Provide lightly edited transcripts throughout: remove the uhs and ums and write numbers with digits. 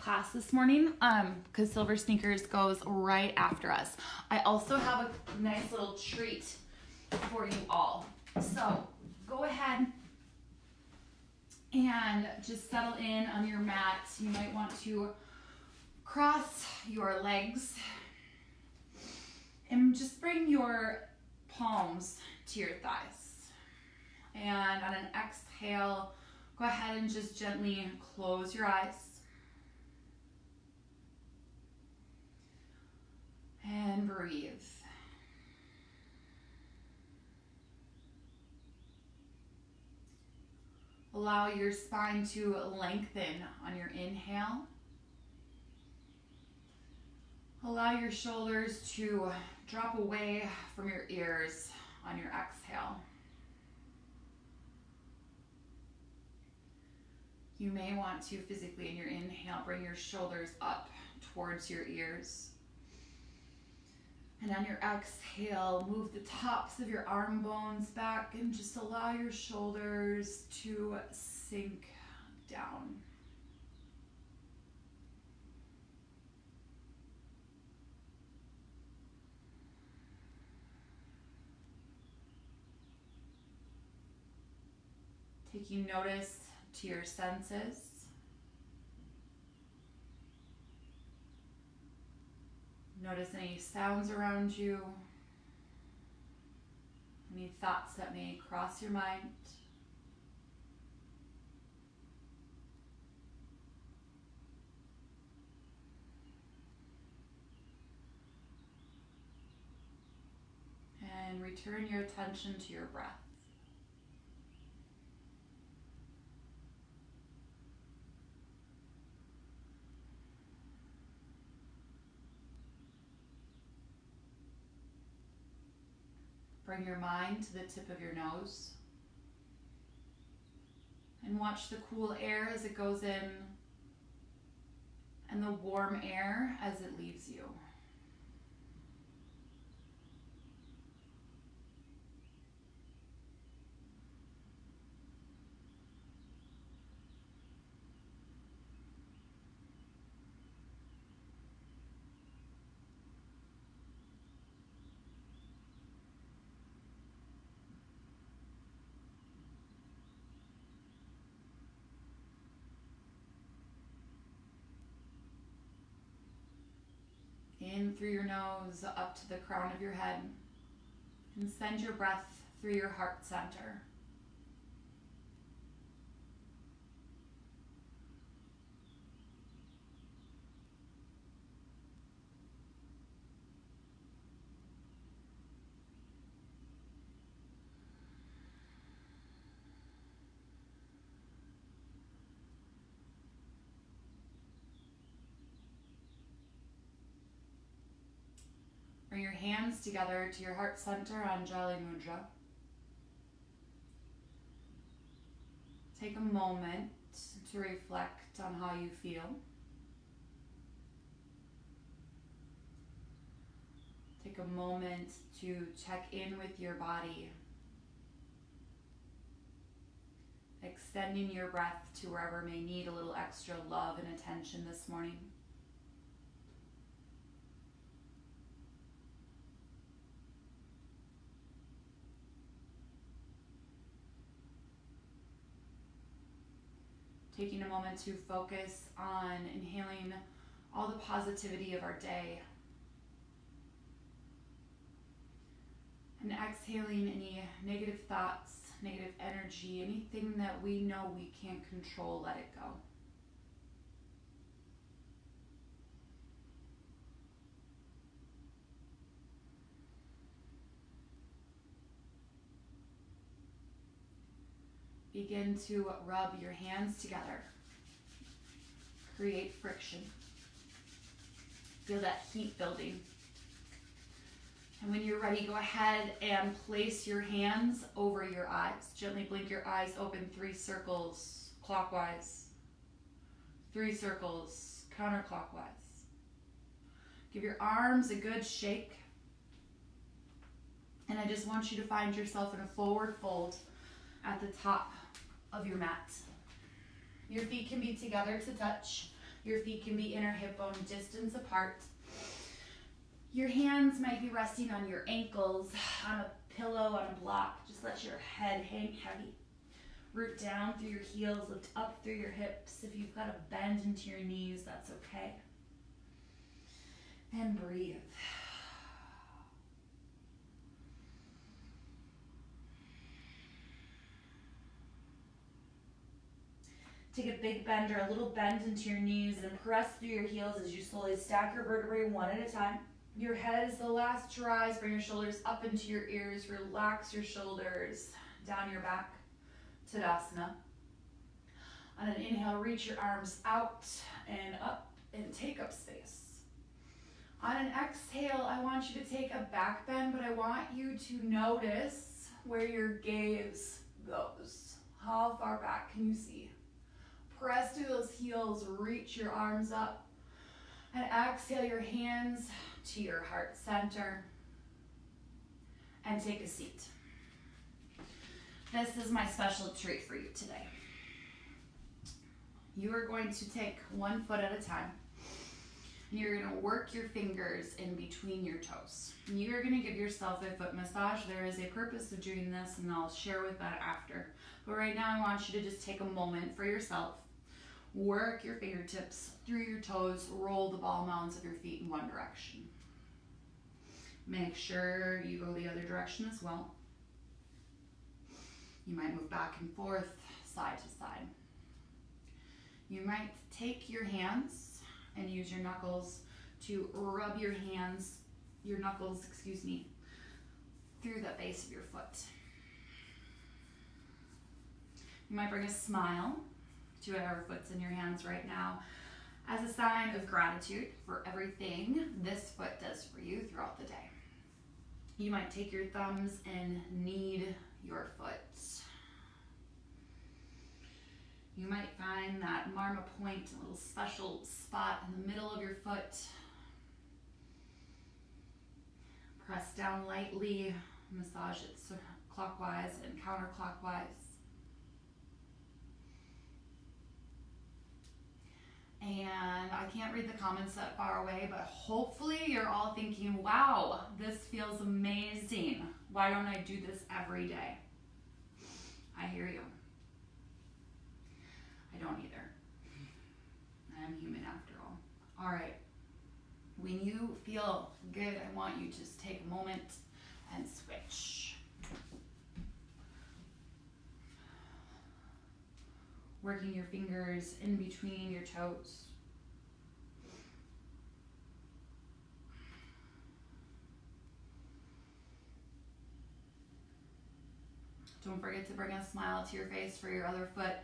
class this morning because Silver Sneakers goes right after us. I also have a nice little treat for you all. So go ahead and just settle in on your mat. You might want to cross your legs and just bring your palms to your thighs. And on an exhale, go ahead and just gently close your eyes. And breathe. Allow your spine to lengthen on your inhale. Allow your shoulders to drop away from your ears on your exhale. You may want to physically, in your inhale, bring your shoulders up towards your ears. And on your exhale, move the tops of your arm bones back and just allow your shoulders to sink down. Taking notice to your senses. Notice any sounds around you, any thoughts that may cross your mind. And return your attention to your breath. Bring your mind to the tip of your nose and watch the cool air as it goes in and the warm air as it leaves you. In through your nose, up to the crown of your head, and send your breath through your heart center. Bring your hands together to your heart center, Anjali Mudra. Take a moment to reflect on how you feel. Take a moment to check in with your body, extending your breath to wherever may need a little extra love and attention this morning. Taking a moment to focus on inhaling all the positivity of our day and exhaling any negative thoughts, negative energy, anything that we know we can't control, let it go. Begin to rub your hands together. Create friction. Feel that heat building. And when you're ready, go ahead and place your hands over your eyes. Gently blink your eyes open 3 circles clockwise, 3 circles counterclockwise. Give your arms a good shake. And I just want you to find yourself in a forward fold at the top of your mat. Your feet can be together to touch. Your feet can be inner hip bone distance apart. Your hands might be resting on your ankles, on a pillow, on a block. Just let your head hang heavy. Root down through your heels, lift up through your hips. If you've got a bend into your knees, that's okay. And breathe. Take a big bend or a little bend into your knees and press through your heels as you slowly stack your vertebrae one at a time. Your head is the last to rise. Bring your shoulders up into your ears. Relax your shoulders down your back. Tadasana. On an inhale, reach your arms out and up and take up space. On an exhale, I want you to take a back bend, but I want you to notice where your gaze goes. How far back can you see? Press through those heels, reach your arms up, and exhale your hands to your heart center and take a seat. This is my special treat for you today. You are going to take one foot at a time. You're going to work your fingers in between your toes. You're going to give yourself a foot massage. There is a purpose of doing this, and I'll share with that after. But right now, I want you to just take a moment for yourself. Work your fingertips through your toes. Roll the ball mounds of your feet in one direction. Make sure you go the other direction as well. You might move back and forth, side to side. You might take your hands and use your knuckles to rub your knuckles, through the base of your foot. You might bring a smile to whatever foot's in your hands right now as a sign of gratitude for everything this foot does for you throughout the day. You might take your thumbs and knead your foot. You might find that marma point, a little special spot in the middle of your foot. Press down lightly, massage it clockwise and counterclockwise. And I can't read the comments that far away, but hopefully you're all thinking, wow, this feels amazing. Why don't I do this every day? I hear you. I don't either. I'm human after all. All right. When you feel good, I want you to just take a moment and switch. Working your fingers in between your toes. Don't forget to bring a smile to your face for your other foot.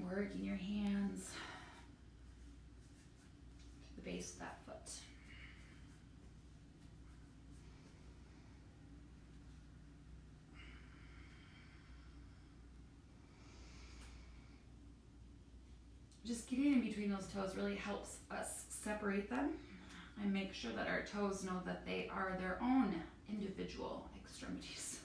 Working your hands to the base of that foot. Just getting in between those toes really helps us separate them and make sure that our toes know that they are their own individual extremities.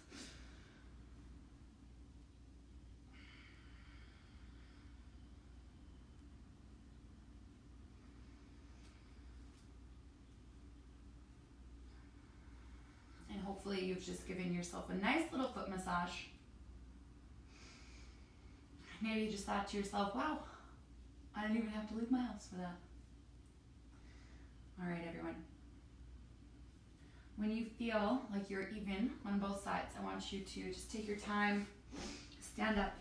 And hopefully you've just given yourself a nice little foot massage. Maybe you just thought to yourself, wow, I didn't even have to leave my house for that. All right, everyone. When you feel like you're even on both sides, I want you to just take your time, stand up,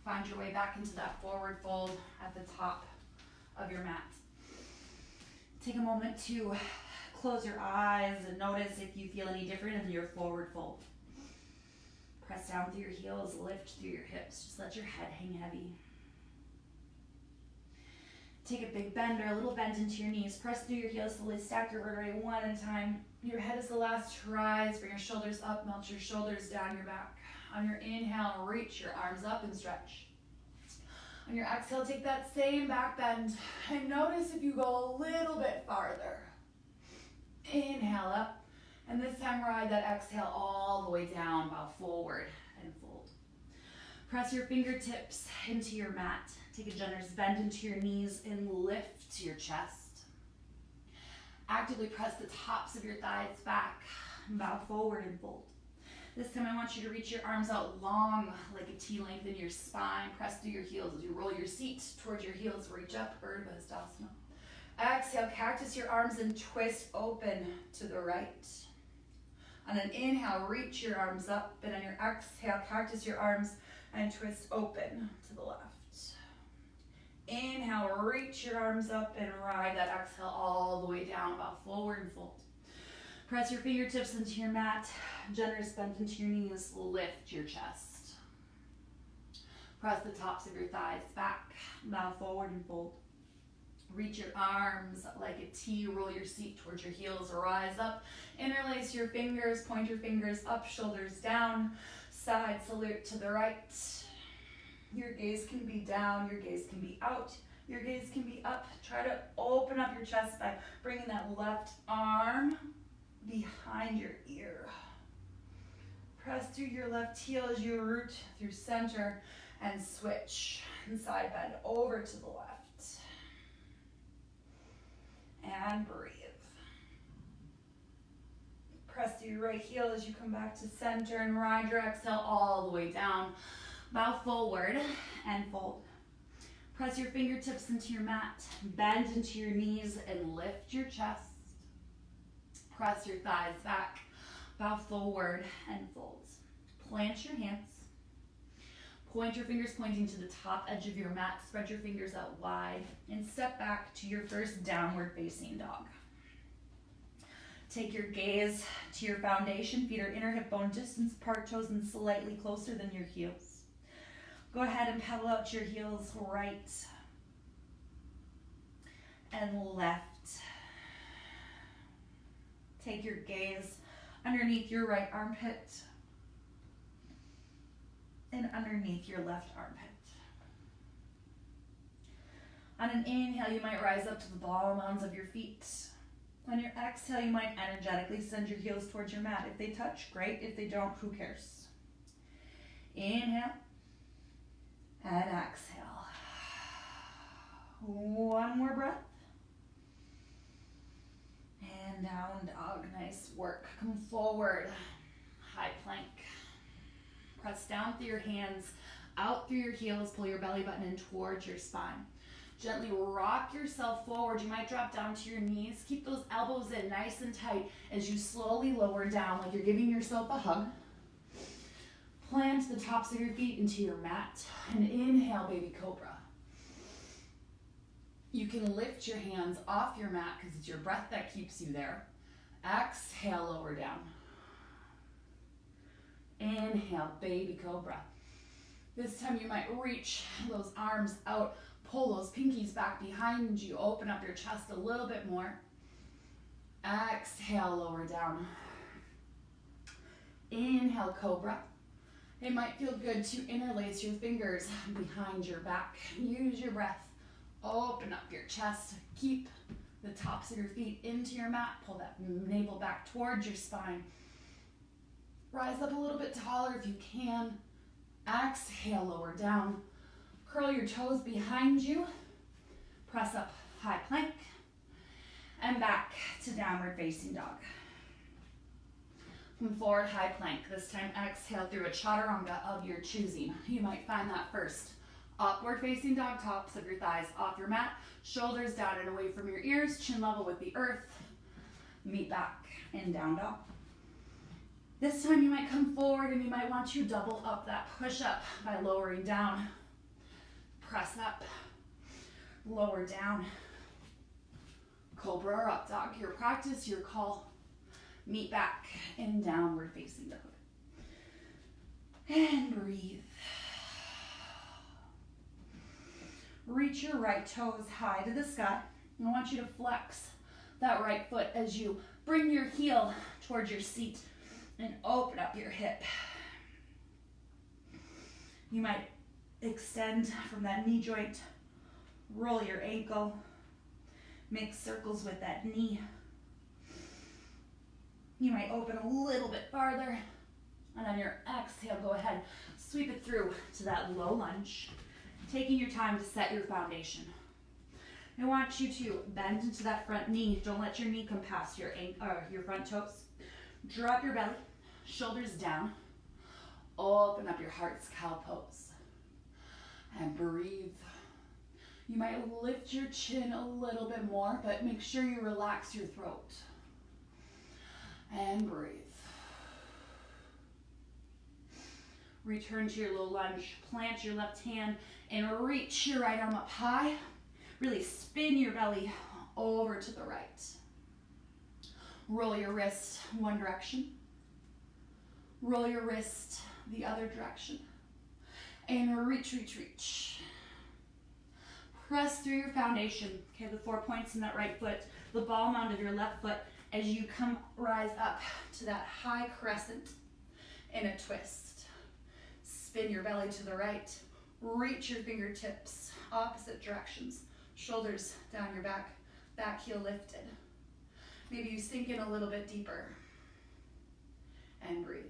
find your way back into that forward fold at the top of your mat. Take a moment to close your eyes and notice if you feel any different in your forward fold. Press down through your heels, lift through your hips. Just let your head hang heavy. Take a big bend or a little bend into your knees. Press through your heels, slowly stack your vertebrae one at a time. Your head is the last to rise. Bring your shoulders up, melt your shoulders down your back. On your inhale, reach your arms up and stretch. On your exhale, take that same back bend and notice if you go a little bit farther. Inhale up, and this time ride that exhale all the way down, bow forward and fold. Press your fingertips into your mat. Take a generous bend into your knees and lift your chest. Actively press the tops of your thighs back. Bow forward and fold. This time I want you to reach your arms out long like a T, lengthen your spine. Press through your heels as you roll your seat towards your heels. Reach up, Urdhva Hastasana. Exhale, cactus your arms and twist open to the right. On an inhale, reach your arms up, and on your exhale, cactus your arms and twist open to the left. Inhale, reach your arms up and ride that exhale all the way down, bow forward and fold. Press your fingertips into your mat, generous bend into your knees, lift your chest. Press the tops of your thighs back, bow forward and fold. Reach your arms like a T, roll your seat towards your heels, rise up, interlace your fingers, point your fingers up, shoulders down, side salute to the right. Your gaze can be down, your gaze can be out, your gaze can be up. Try to open up your chest by bringing that left arm behind your ear. Press through your left heel as you root through center and switch and side bend over to the left. And breathe. Press through your right heel as you come back to center and ride your exhale all the way down. Bow forward and fold. Press your fingertips into your mat, bend into your knees and lift your chest. Press your thighs back, bow forward and fold. Plant your hands. Point your fingers pointing to the top edge of your mat. Spread your fingers out wide and step back to your first downward facing dog. Take your gaze to your foundation. Feet are inner hip bone distance apart, toes and slightly closer than your heels. Go ahead and pedal out your heels right and left. Take your gaze underneath your right armpit and underneath your left armpit. On an inhale, you might rise up to the ball mounds of your feet. On your exhale, you might energetically send your heels towards your mat. If they touch, great. If they don't, who cares? Inhale and exhale. One more breath. And down dog, nice work. Come forward, high plank. Press down through your hands, out through your heels, pull your belly button in towards your spine. Gently rock yourself forward. You might drop down to your knees. Keep those elbows in nice and tight as you slowly lower down like you're giving yourself a hug. Plant the tops of your feet into your mat and inhale, baby cobra. You can lift your hands off your mat because it's your breath that keeps you there. Exhale, lower down. Inhale, baby cobra. This time you might reach those arms out, pull those pinkies back behind you, open up your chest a little bit more. Exhale, lower down. Inhale, cobra. It might feel good to interlace your fingers behind your back. Use your breath. Open up your chest. Keep the tops of your feet into your mat. Pull that navel back towards your spine. Rise up a little bit taller if you can. Exhale, lower down. Curl your toes behind you. Press up, high plank. And back to downward facing dog. Come forward, high plank. This time exhale through a chaturanga of your choosing. You might find that first. Upward facing dog, tops of your thighs off your mat. Shoulders down and away from your ears. Chin level with the earth. Meet back in down dog. This time you might come forward and you might want to double up that push up by lowering down. Press up, lower down. Cobra or up dog, your practice, your call. Meet back in downward facing dog. And breathe. Reach your right toes high to the sky. I want you to flex that right foot as you bring your heel towards your seat and open up your hip. You might extend from that knee joint, roll your ankle, make circles with that knee. You might open a little bit farther, and on your exhale, go ahead, Sweep it through to that low lunge, taking your time to set your foundation. I want you to bend into that front knee. Don't let your knee come past your front toes. Drop your belly, shoulders down. Open up your heart's cow pose. And breathe. You might lift your chin a little bit more, but make sure you relax your throat. And breathe. Return to your low lunge. Plant your left hand and reach your right arm up high. Really spin your belly over to the right. Roll your wrist one direction. Roll your wrist the other direction. And reach, reach, reach. Press through your foundation. Okay, the 4 points in that right foot, the ball mound of your left foot as you rise up to that high crescent in a twist. Spin your belly to the right. Reach your fingertips opposite directions. Shoulders down your back, back heel lifted. Maybe you sink in a little bit deeper. And breathe.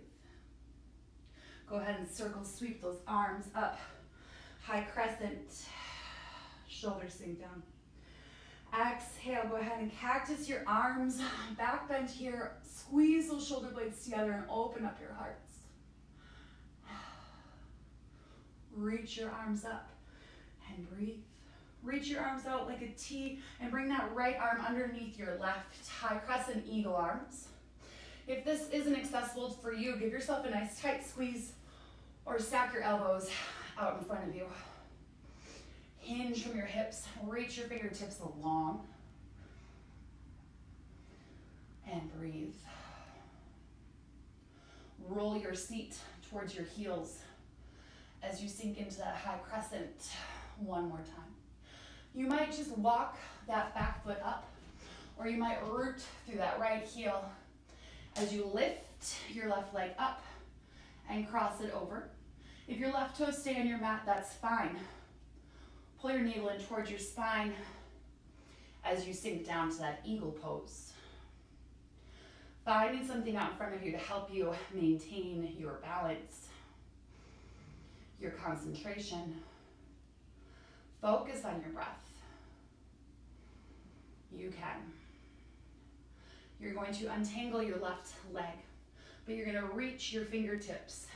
Go ahead and circle sweep those arms up. High crescent. Shoulders sink down. Exhale, go ahead and cactus your arms. Back bend here. Squeeze those shoulder blades together and open up your hearts. Reach your arms up and breathe. Reach your arms out like a T and bring that right arm underneath your left. High crescent eagle arms. If this isn't accessible for you, give yourself a nice tight squeeze or stack your elbows out in front of you. Hinge from your hips. Reach your fingertips along. And breathe. Roll your seat towards your heels as you sink into that high crescent one more time. You might just walk that back foot up, or you might root through that right heel as you lift your left leg up and cross it over. If your left toes stay on your mat, that's fine. Pull your navel in towards your spine as you sink down to that eagle pose. Finding something out in front of you to help you maintain your balance, your concentration. Focus on your breath. You can. You're going to untangle your left leg, but you're going to reach your fingertips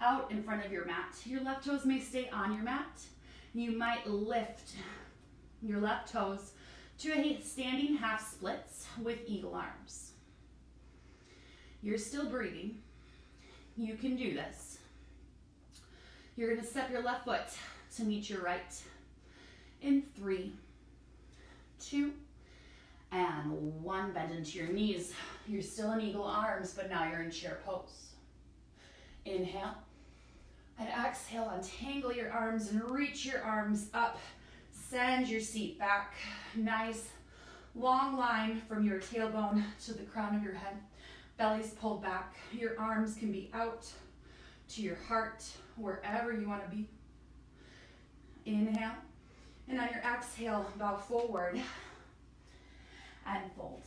out in front of your mat. Your left toes may stay on your mat. You might lift your left toes to a standing half splits with eagle arms. You're still breathing. You can do this. You're going to step your left foot to meet your right in 3, 2, and 1. Bend into your knees. You're still in eagle arms, but now you're in chair pose. Inhale. And exhale, untangle your arms and reach your arms up. Send your seat back. Nice long line from your tailbone to the crown of your head. Belly's pulled back. Your arms can be out to your heart, wherever you want to be. Inhale. And on your exhale, bow forward and fold.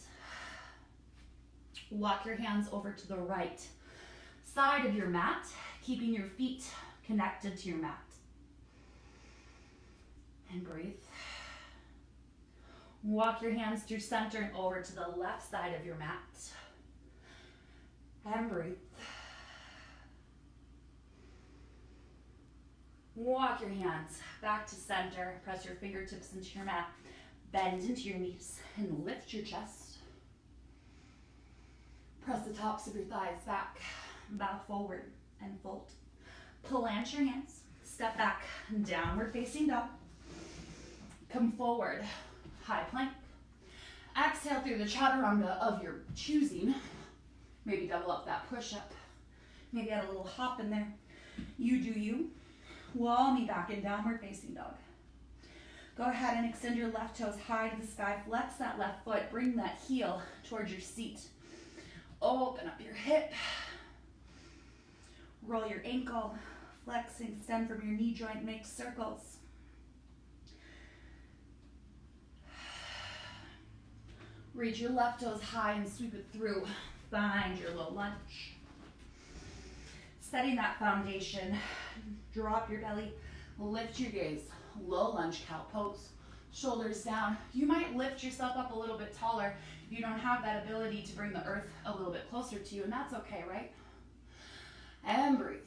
Walk your hands over to the right side of your mat, keeping your feet connected to your mat. And breathe. Walk your hands through center and over to the left side of your mat. And breathe. Walk your hands back to center. Press your fingertips into your mat. Bend into your knees and lift your chest. Press the tops of your thighs back. Bow forward and fold. Plant your hands. Step back. Downward facing dog. Come forward. High plank. Exhale through the chaturanga of your choosing. Maybe double up that push-up. Maybe add a little hop in there. You do you. Wall me back in downward facing dog. Go ahead and extend your left toes high to the sky. Flex that left foot. Bring that heel towards your seat. Open up your hip. Roll your ankle. Flex and extend from your knee joint. Make circles. Reach your left toes high and sweep it through. Find your low lunge. Setting that foundation, drop your belly, lift your gaze, low lunge cow pose, shoulders down. You might lift yourself up a little bit taller if you don't have that ability to bring the earth a little bit closer to you, and that's okay, right? And breathe.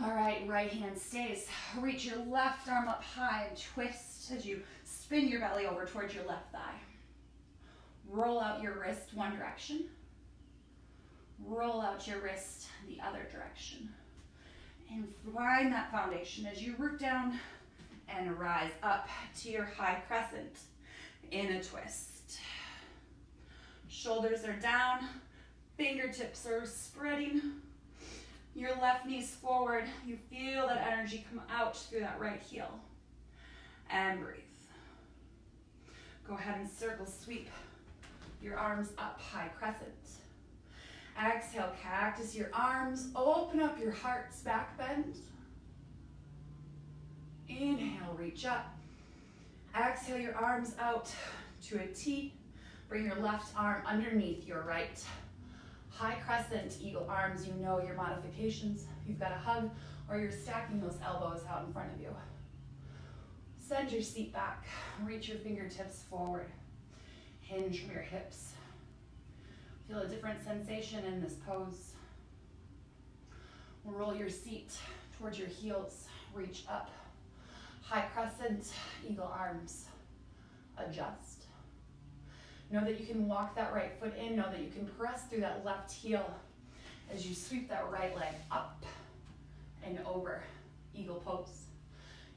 All right, right hand stays. Reach your left arm up high and twist as you spin your belly over towards your left thigh. Roll out your wrist one direction. Roll out your wrist the other direction. And find that foundation as you root down and rise up to your high crescent in a twist. Shoulders are down, fingertips are spreading. Your left knee's forward. You feel that energy come out through that right heel. And breathe. Go ahead and circle sweep your arms up, high crescent. Exhale, cactus your arms. Open up your heart's back bend. Inhale, reach up. Exhale your arms out to a T. Bring your left arm underneath your right. High crescent, eagle arms, you know your modifications. You've got a hug or you're stacking those elbows out in front of you. Send your seat back. Reach your fingertips forward. Hinge from your hips. Feel a different sensation in this pose. Roll your seat towards your heels. Reach up. High crescent, eagle arms. Adjust. Know that you can walk that right foot in. Know that you can press through that left heel as you sweep that right leg up and over. Eagle pose.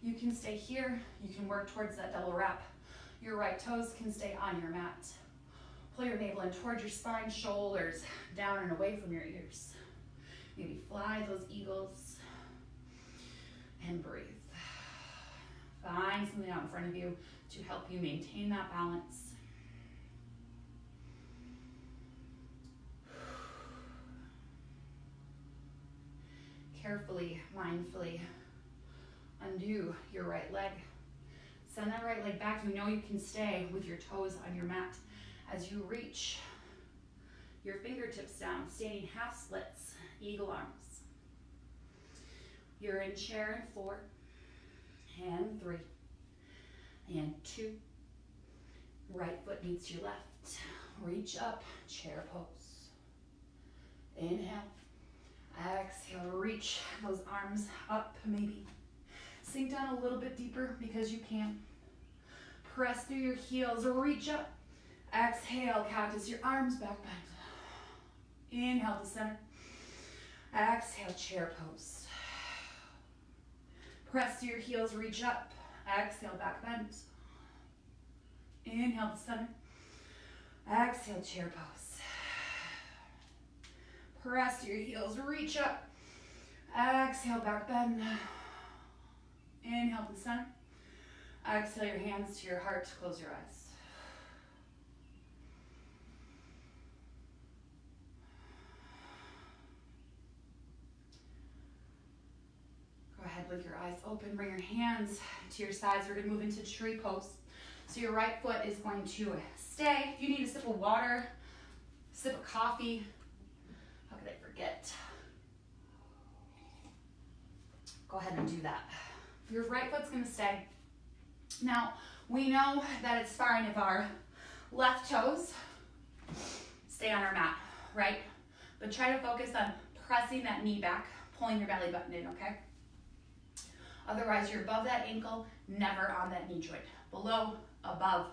You can stay here. You can work towards that double wrap. Your right toes can stay on your mat. Pull your navel in towards your spine, shoulders down and away from your ears. Maybe fly those eagles and breathe. Find something out in front of you to help you maintain that balance. Carefully, mindfully undo your right leg. Send that right leg back. You know you can stay with your toes on your mat as you reach your fingertips down, standing half splits, eagle arms. You're in chair in 4, and 3, and 2. Right foot meets your left. Reach up, chair pose. Inhale. Exhale, reach those arms up maybe. Sink down a little bit deeper because you can. Press through your heels, reach up. Exhale, cactus your arms back bend. Inhale to center. Exhale, chair pose. Press through your heels, reach up. Exhale, back bend. Inhale to center. Exhale, chair pose. Press your heels, reach up. Exhale, back bend. Inhale to center. Exhale your hands to your heart, close your eyes. Go ahead with your eyes open, bring your hands to your sides. We're gonna move into tree pose. So your right foot is going to stay. If you need a sip of water, sip of coffee, how could I forget? Go ahead and do that. Your right foot's gonna stay. Now, we know that it's fine if our left toes stay on our mat, right? But try to focus on pressing that knee back, pulling your belly button in, okay? Otherwise, you're above that ankle, never on that knee joint. Below, above,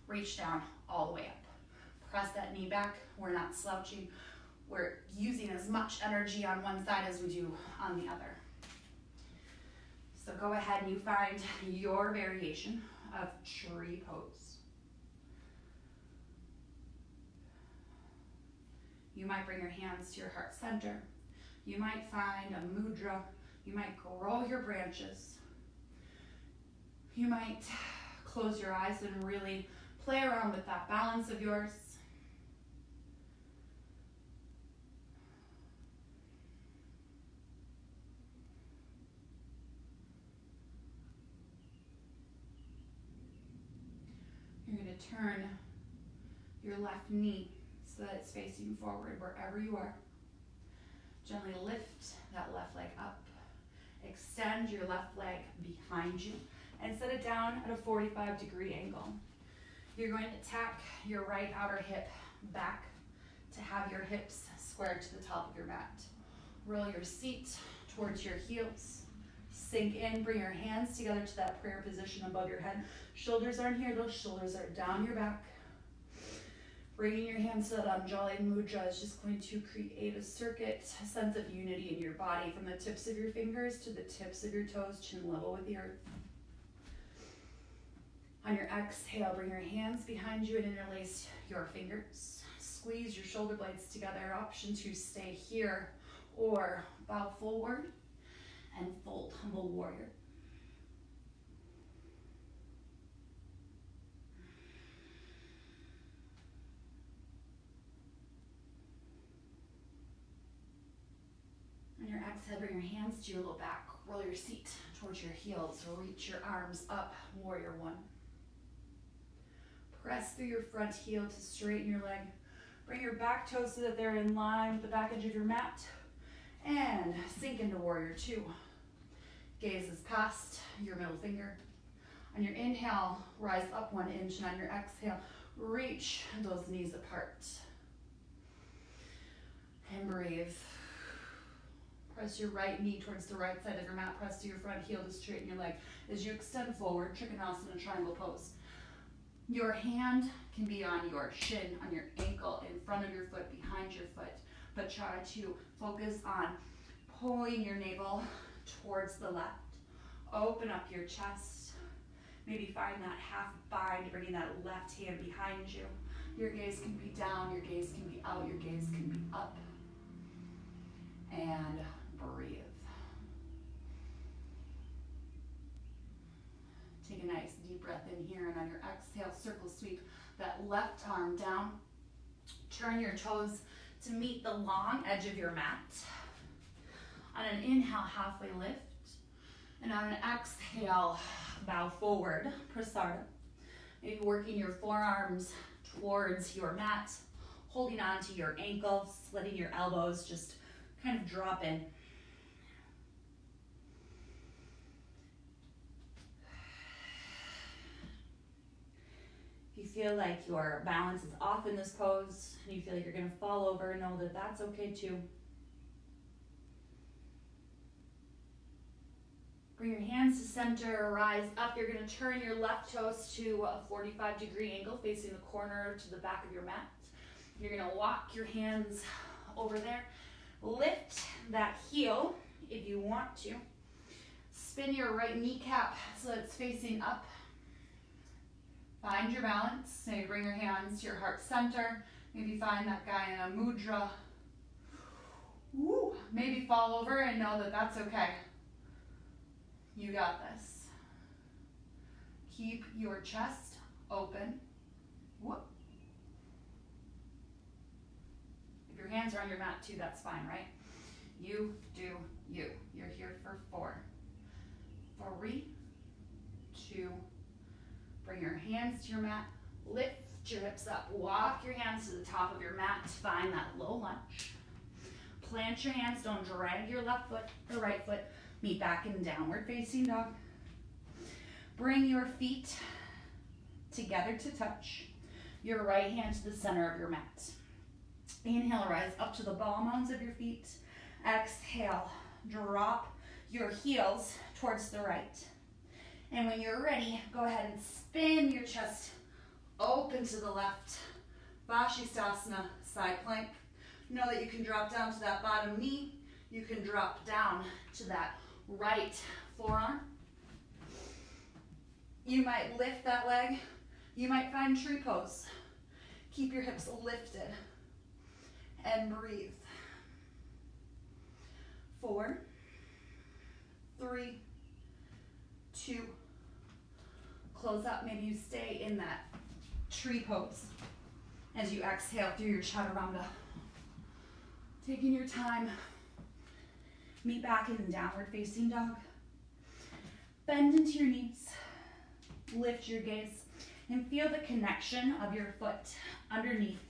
reach down all the way up. Press that knee back. We're not slouching. We're using as much energy on one side as we do on the other. So go ahead and you find your variation of tree pose. You might bring your hands to your heart center. You might find a mudra. You might grow your branches. You might close your eyes and really play around with that balance of yours. You're going to turn your left knee so that it's facing forward wherever you are. Gently lift that left leg up. Extend your left leg behind you and set it down at a 45-degree angle. You're going to tack your right outer hip back to have your hips squared to the top of your mat. Roll your seat towards your heels. Sink in, bring your hands together to that prayer position above your head. Shoulders aren't here, those shoulders are down your back. Bringing your hands to that Anjali Mudra is just going to create a circuit, a sense of unity in your body from the tips of your fingers to the tips of your toes, chin level with the earth. On your exhale, bring your hands behind you and interlace your fingers. Squeeze your shoulder blades together. Option to stay here or bow forward and fold, humble warrior. On your exhale, bring your hands to your low back. Roll your seat towards your heels. Reach your arms up, warrior one. Press through your front heel to straighten your leg. Bring your back toes so that they're in line with the back edge of your mat. And sink into warrior two. Gaze is past your middle finger. On your inhale, rise up 1 inch, and on your exhale, reach those knees apart. And breathe. Press your right knee towards the right side of your mat. Press to your front heel to straighten your leg. As you extend forward, Trikonasana, triangle pose. Your hand can be on your shin, on your ankle, in front of your foot, behind your foot. But try to focus on pulling your navel towards the left. Open up your chest. Maybe find that half bind, bringing that left hand behind you. Your gaze can be down, your gaze can be out, your gaze can be up. And breathe. Take a nice deep breath in here, and on your exhale, circle sweep that left arm down. Turn your toes to meet the long edge of your mat. On an inhale, halfway lift. And on an exhale, bow forward, prasarda. Maybe working your forearms towards your mat, holding on to your ankles, letting your elbows just kind of drop in. If you feel like your balance is off in this pose and you feel like you're going to fall over, know that that's okay too. Bring your hands to center, rise up. You're going to turn your left toes to a 45-degree angle facing the corner to the back of your mat. You're going to walk your hands over there. Lift that heel if you want to. Spin your right kneecap so it's facing up. Find your balance. Maybe bring your hands to your heart center. Maybe find that guy in a mudra. Woo. Maybe fall over and know that that's okay. You got this. Keep your chest open. Whoop. If your hands are on your mat too, that's fine, right? You do you. You're here for 4, 3, 2. Bring your hands to your mat. Lift your hips up. Walk your hands to the top of your mat. Find that low lunge. Plant your hands. Don't drag your left foot or right foot. Meet back in downward facing dog. Bring your feet together to touch. Your right hand to the center of your mat. Inhale, rise up to the ball mounds of your feet. Exhale, drop your heels towards the right. And when you're ready, go ahead and spin your chest open to the left. Vashisthasana, side plank. Know that you can drop down to that bottom knee. You can drop down to that right forearm. You might lift that leg. You might find tree pose. Keep your hips lifted and breathe. 4, 3, 2. Close up. Maybe you stay in that tree pose as you exhale through your chaturanga. Taking your time. Meet back in downward facing dog. Bend into your knees. Lift your gaze and feel the connection of your foot underneath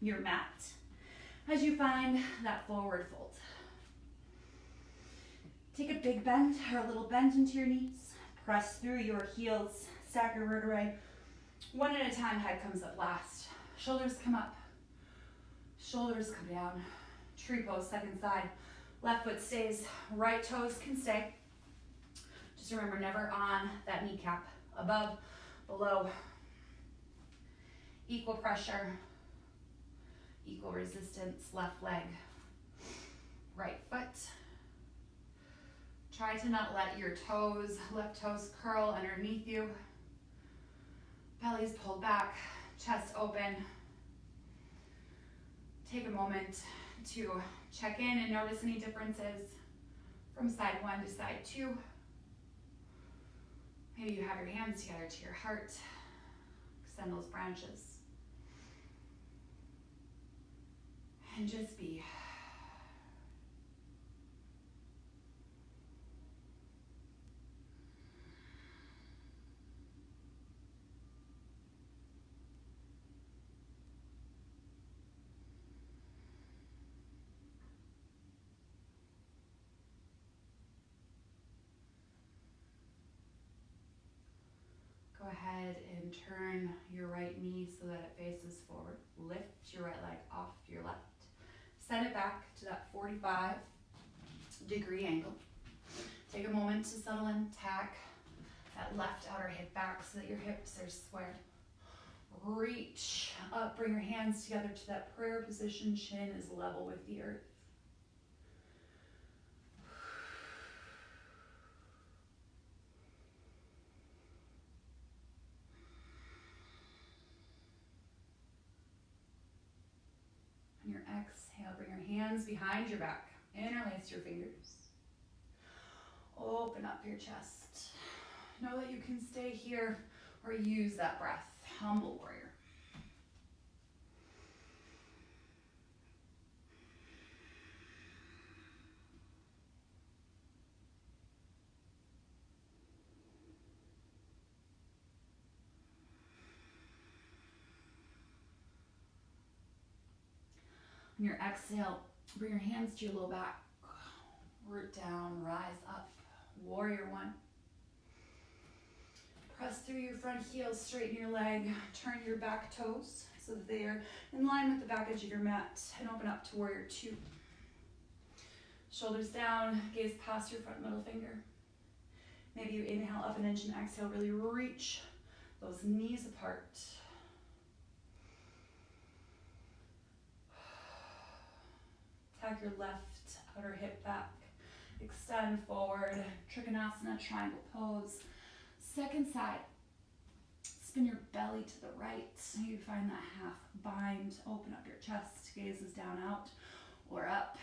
your mat as you find that forward fold. Take a big bend or a little bend into your knees. Press through your heels. Stack your vertebrae. One at a time, head comes up last. Shoulders come up. Shoulders come down. Tree pose, second side. Left foot stays. Right toes can stay. Just remember, never on that kneecap. Above, below. Equal pressure. Equal resistance. Left leg. Right foot. Try to not let your toes, left toes curl underneath you. Belly's pulled back, chest open. Take a moment to check in and notice any differences from side one to side two. Maybe you have your hands together to your heart. Extend those branches. And just be. Go ahead and turn your right knee so that it faces forward. Lift your right leg off your left. Send it back to that 45-degree angle. Take a moment to settle in. Tack that left outer hip back so that your hips are square. Reach up, bring your hands together to that prayer position. Chin is level with the earth. On your exhale, bring your hands behind your back. Interlace your fingers. Open up your chest. Know that you can stay here or use that breath. Humble warrior. On your exhale, bring your hands to your low back. Root down, rise up. Warrior one. Press through your front heels, straighten your leg, turn your back toes so that they are in line with the back edge of your mat, and open up to warrior two. Shoulders down, gaze past your front middle finger. Maybe you inhale up an inch and exhale, really reach those knees apart. Tack your left outer hip back. Extend forward, Trikonasana, triangle pose. Second side, spin your belly to the right. You find that half bind. Open up your chest, gazes down, out, or up.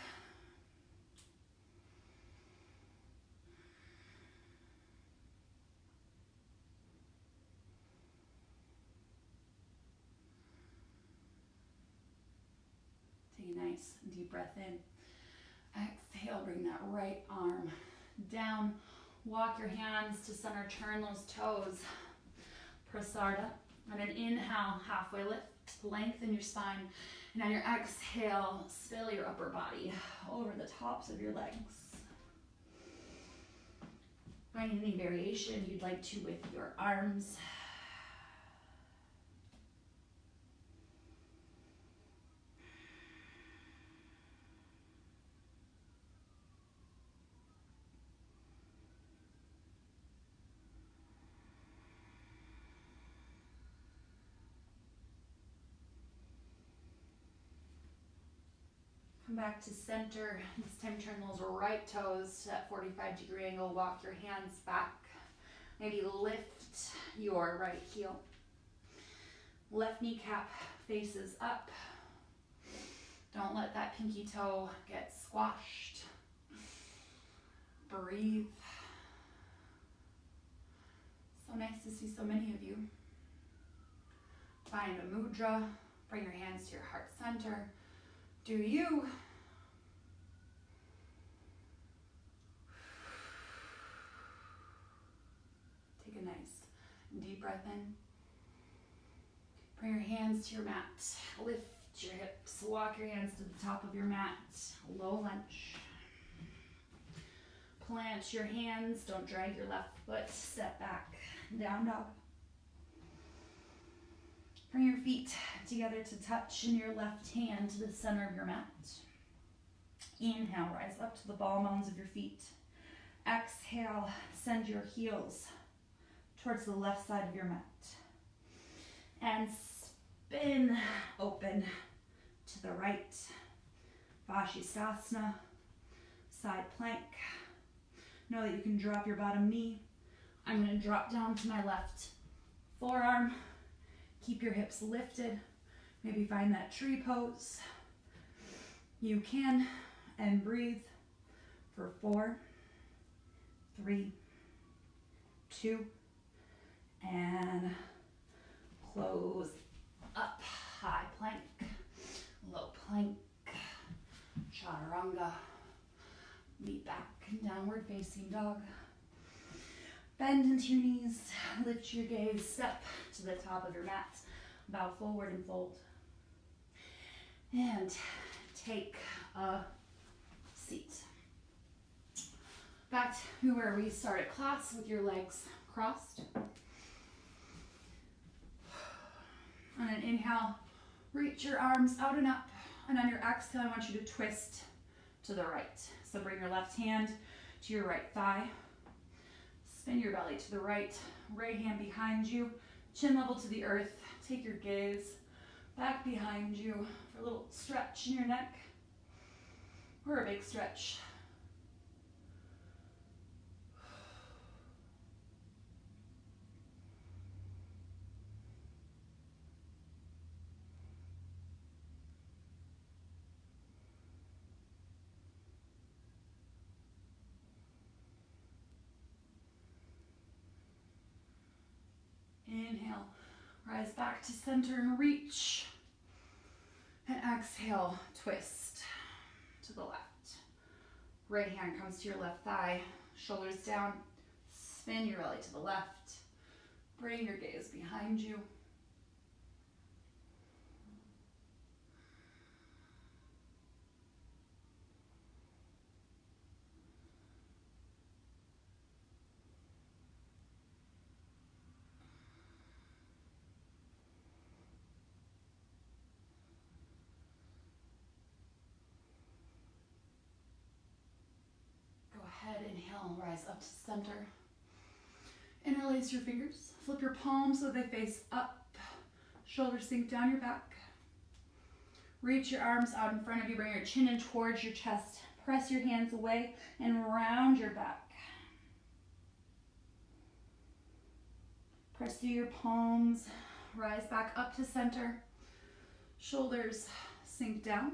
Take a nice deep breath in. Exhale, bring that right arm down. Walk your hands to center, turn those toes. Prasarda. On an inhale, halfway lift, lengthen your spine. And on your exhale, spill your upper body over the tops of your legs. Find any variation you'd like to with your arms. Come back to center. This time turn those right toes to that 45-degree angle. Walk your hands back. Maybe lift your right heel. Left kneecap faces up. Don't let that pinky toe get squashed. Breathe. So nice to see so many of you. Find a mudra. Bring your hands to your heart center. Do you. Take a nice deep breath in. Bring your hands to your mat. Lift your hips. Walk your hands to the top of your mat. Low lunge. Plant your hands, don't drag your left foot, step back, down dog. Bring your feet together to touch and your left hand to the center of your mat. Inhale, rise up to the ball mounds of your feet. Exhale, send your heels towards the left side of your mat. And spin open to the right. Vashisthasana, side plank. Know that you can drop your bottom knee. I'm going to drop down to my left forearm. Keep your hips lifted. Maybe find that tree pose. You can, and breathe for 4, 3, 2, and close up. High plank, low plank, chaturanga, meet back, downward facing dog. Bend into your knees, lift your gaze, step to the top of your mat, bow forward and fold. And take a seat. Back to where we started class with your legs crossed. On an inhale, reach your arms out and up. And on your exhale, I want you to twist to the right. So bring your left hand to your right thigh. Spin your belly to the right. Right hand behind you. Chin level to the earth. Take your gaze back behind you for a little stretch in your neck. Or a big stretch. Inhale, rise back to center and reach. And exhale, twist to the left. Right hand comes to your left thigh, shoulders down. Spin your belly to the left. Bring your gaze behind you. Inhale, rise up to center. Interlace your fingers. Flip your palms so they face up. Shoulders sink down your back. Reach your arms out in front of you. Bring your chin in towards your chest. Press your hands away and round your back. Press through your palms. Rise back up to center. Shoulders sink down.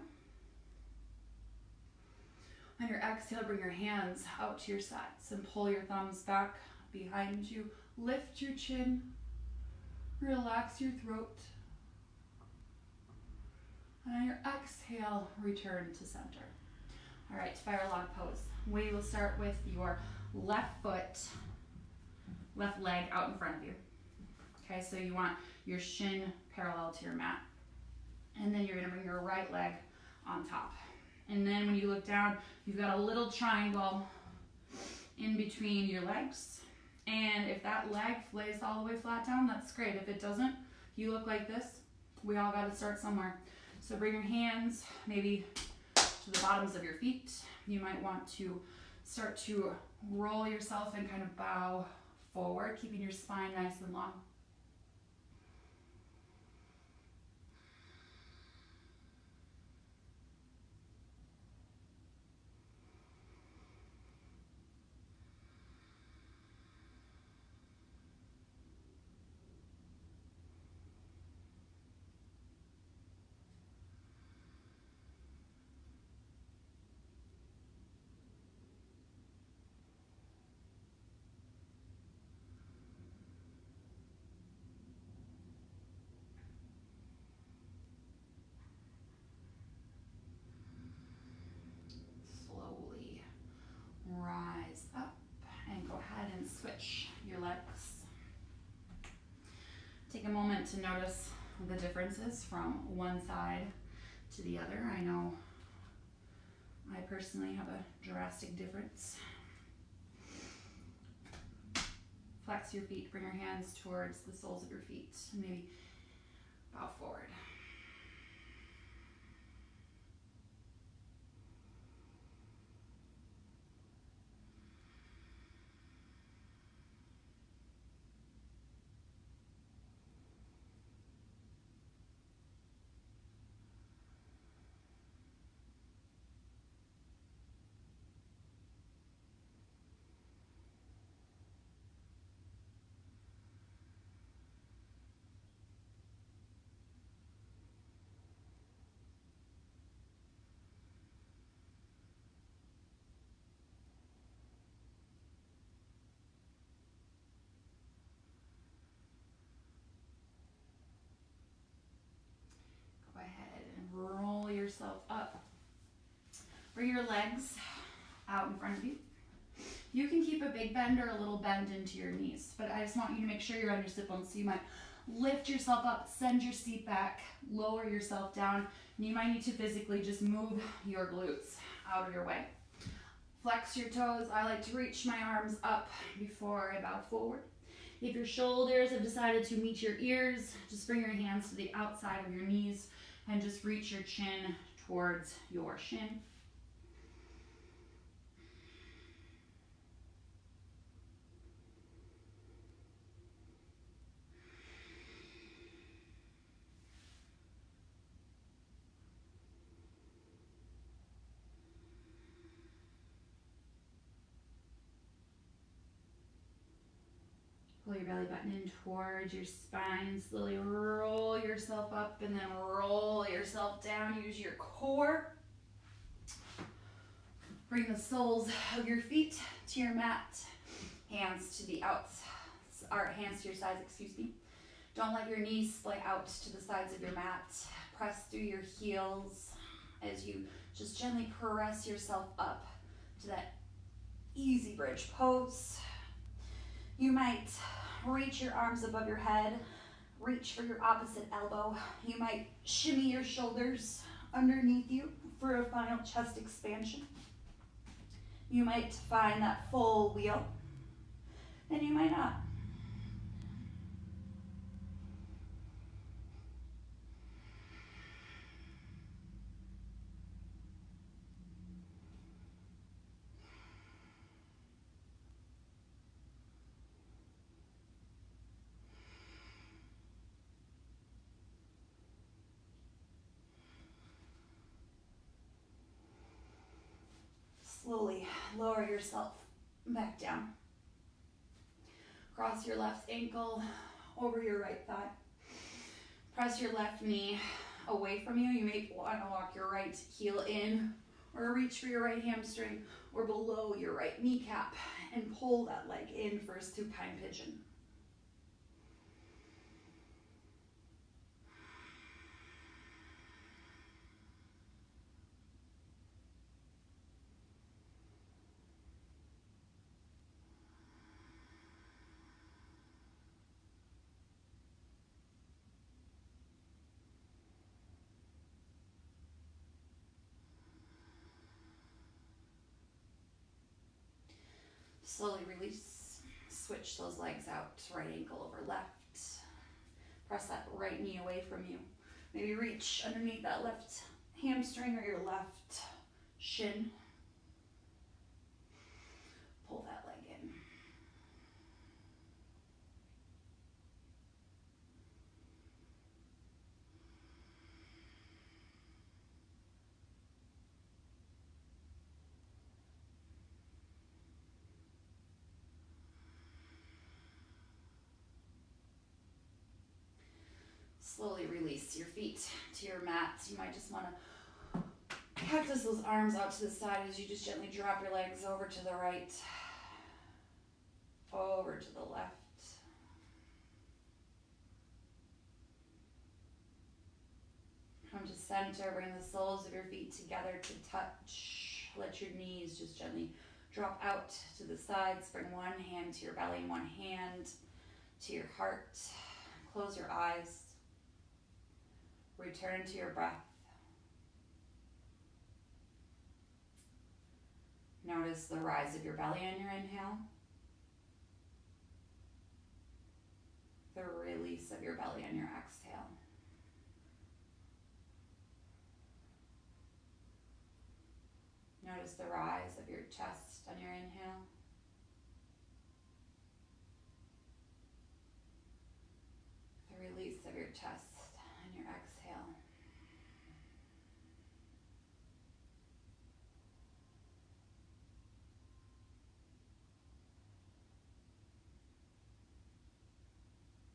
On your exhale, bring your hands out to your sides and pull your thumbs back behind you. Lift your chin. Relax your throat. And on your exhale, return to center. All right, fire log pose. We will start with your left foot, left leg out in front of you. Okay, so you want your shin parallel to your mat. And then you're gonna bring your right leg on top. And then when you look down, you've got a little triangle in between your legs. And if that leg lays all the way flat down, that's great. If it doesn't, you look like this. We all got to start somewhere. So bring your hands maybe to the bottoms of your feet. You might want to start to roll yourself and kind of bow forward, keeping your spine nice and long. Rise up and go ahead and switch your legs. Take a moment to notice the differences from one side to the other. I know I personally have a drastic difference Flex your feet, bring your hands towards the soles of your feet, and maybe bow forward. Go ahead and roll yourself up. Bring your legs out in front of you. You can keep a big bend or a little bend into your knees, but I just want you to make sure you're on your sit bones. So you might lift yourself up, send your seat back, lower yourself down, and you might need to physically just move your glutes out of your way. Flex your toes. I like to reach my arms up before I bow forward. If your shoulders have decided to meet your ears, just bring your hands to the outside of your knees and just reach your chin towards your shin. Pull your belly button in towards your spine. Slowly roll yourself up and then roll yourself down. Use your core. Bring the soles of your feet to your mat. Hands to the outs, or hands to your sides, excuse me. Don't let your knees splay out to the sides of your mat. Press through your heels as you just gently press yourself up to that easy bridge pose. You might reach your arms above your head, reach for your opposite elbow. You might shimmy your shoulders underneath you for a final chest expansion. You might find that full wheel, and you might not. Slowly lower yourself back down. Cross your left ankle over your right thigh. Press your left knee away from you. You may want to walk your right heel in or reach for your right hamstring or below your right kneecap and pull that leg in for a supine pigeon. Slowly release, switch those legs out, right ankle over left. Press that right knee away from you. Maybe reach underneath that left hamstring or your left shin. Pull that leg in. Slowly release your feet to your mat. You might just want to cactus those arms out to the side as you just gently drop your legs over to the right, over to the left. Come to center, bring the soles of your feet together to touch. Let your knees just gently drop out to the sides. Bring one hand to your belly and one hand to your heart. Close your eyes. Return to your breath. Notice the rise of your belly on your inhale of your belly on your exhale. Notice the rise of your chest on your inhale. The release of your chest on your exhale.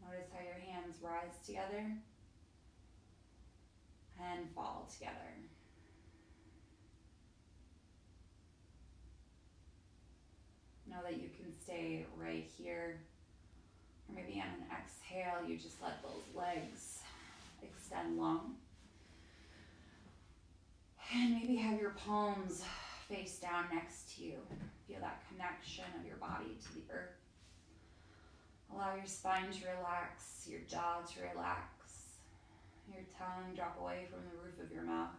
Notice how your hands rise together and fall together. Know that you can stay right here, or maybe on an exhale, you just let those legs extend long. And maybe have your palms face down next to you. Feel that connection of your body to the earth. Allow your spine to relax, your jaw to relax, your tongue drop away from the roof of your mouth.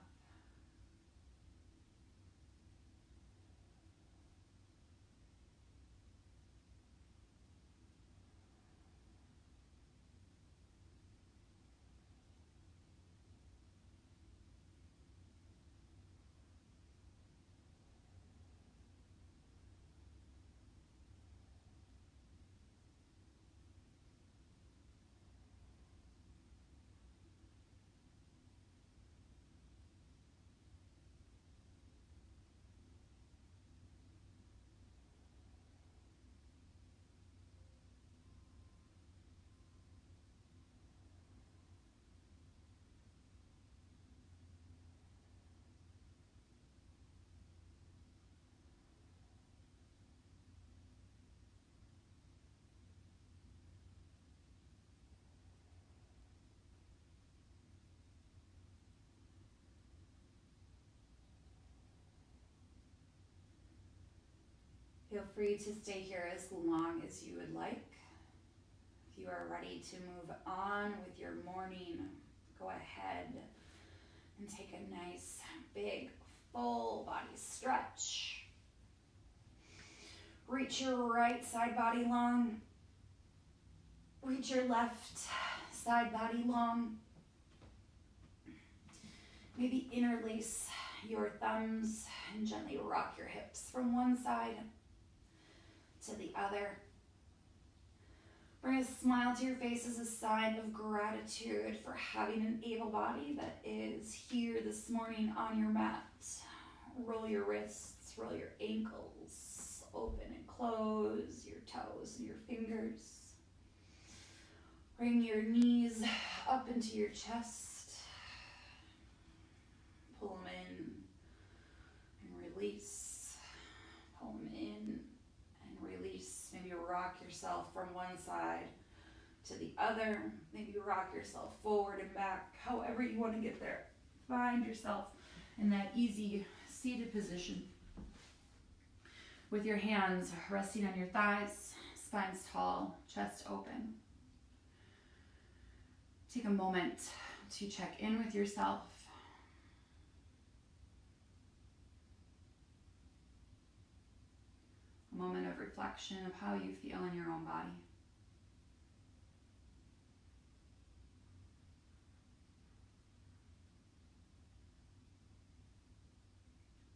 Feel free to stay here as long as you would like. If you are ready to move on with your morning, go ahead and take a nice, big, full body stretch. Reach your right side body long. Reach your left side body long. Maybe interlace your thumbs and gently rock your hips from one side to the other. Bring a smile to your face as a sign of gratitude for having an able body that is here this morning on your mat. Roll your wrists, roll your ankles, open and close your toes and your fingers. Bring your knees up into your chest. Pull them in and release. Pull them in and release. Maybe rock yourself from one side to the other. Maybe rock yourself forward and back, however you want to get there. Find yourself in that easy seated position with your hands resting on your thighs, spines tall, chest open. Take a moment to check in with yourself. A moment of reflection of how you feel in your own body.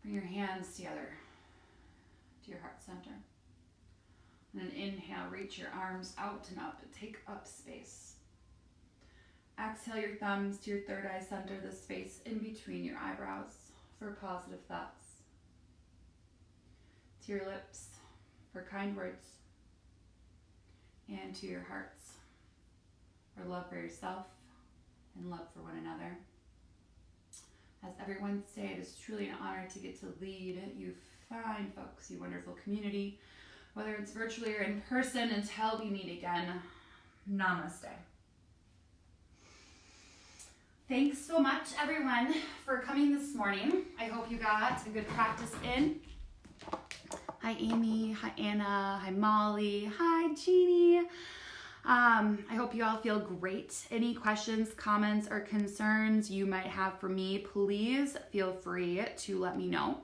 Bring your hands together to your heart center. And then inhale, reach your arms out and up and take up space. Exhale your thumbs to your third eye center, the space in between your eyebrows for positive thoughts. To your lips for kind words. And to your hearts for love for yourself and love for one another. As every Wednesday, it is truly an honor to get to lead you fine folks, you wonderful community, whether it's virtually or in person. Until we meet again, namaste. Thanks so much, everyone, for coming this morning. I hope you got a good practice in. Hi, Amy. Hi, Anna. Hi, Molly. Hi, Jeannie. I hope you all feel great. Any questions, comments, or concerns you might have for me, please feel free to let me know.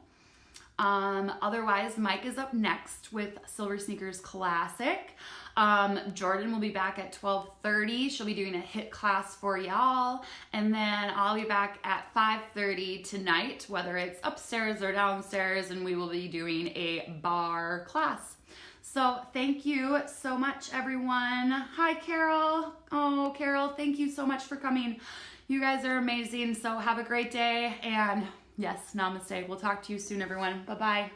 Otherwise, Mike is up next with Silver Sneakers Classic. Jordan will be back at 12:30. She'll be doing a HIIT class for y'all. And then I'll be back at 5:30 tonight, whether it's upstairs or downstairs, and we will be doing a bar class. So thank you so much, everyone. Hi, Carol. Oh, Carol, thank you so much for coming. You guys are amazing. So have a great day. And yes, namaste. We'll talk to you soon, everyone. Bye-bye.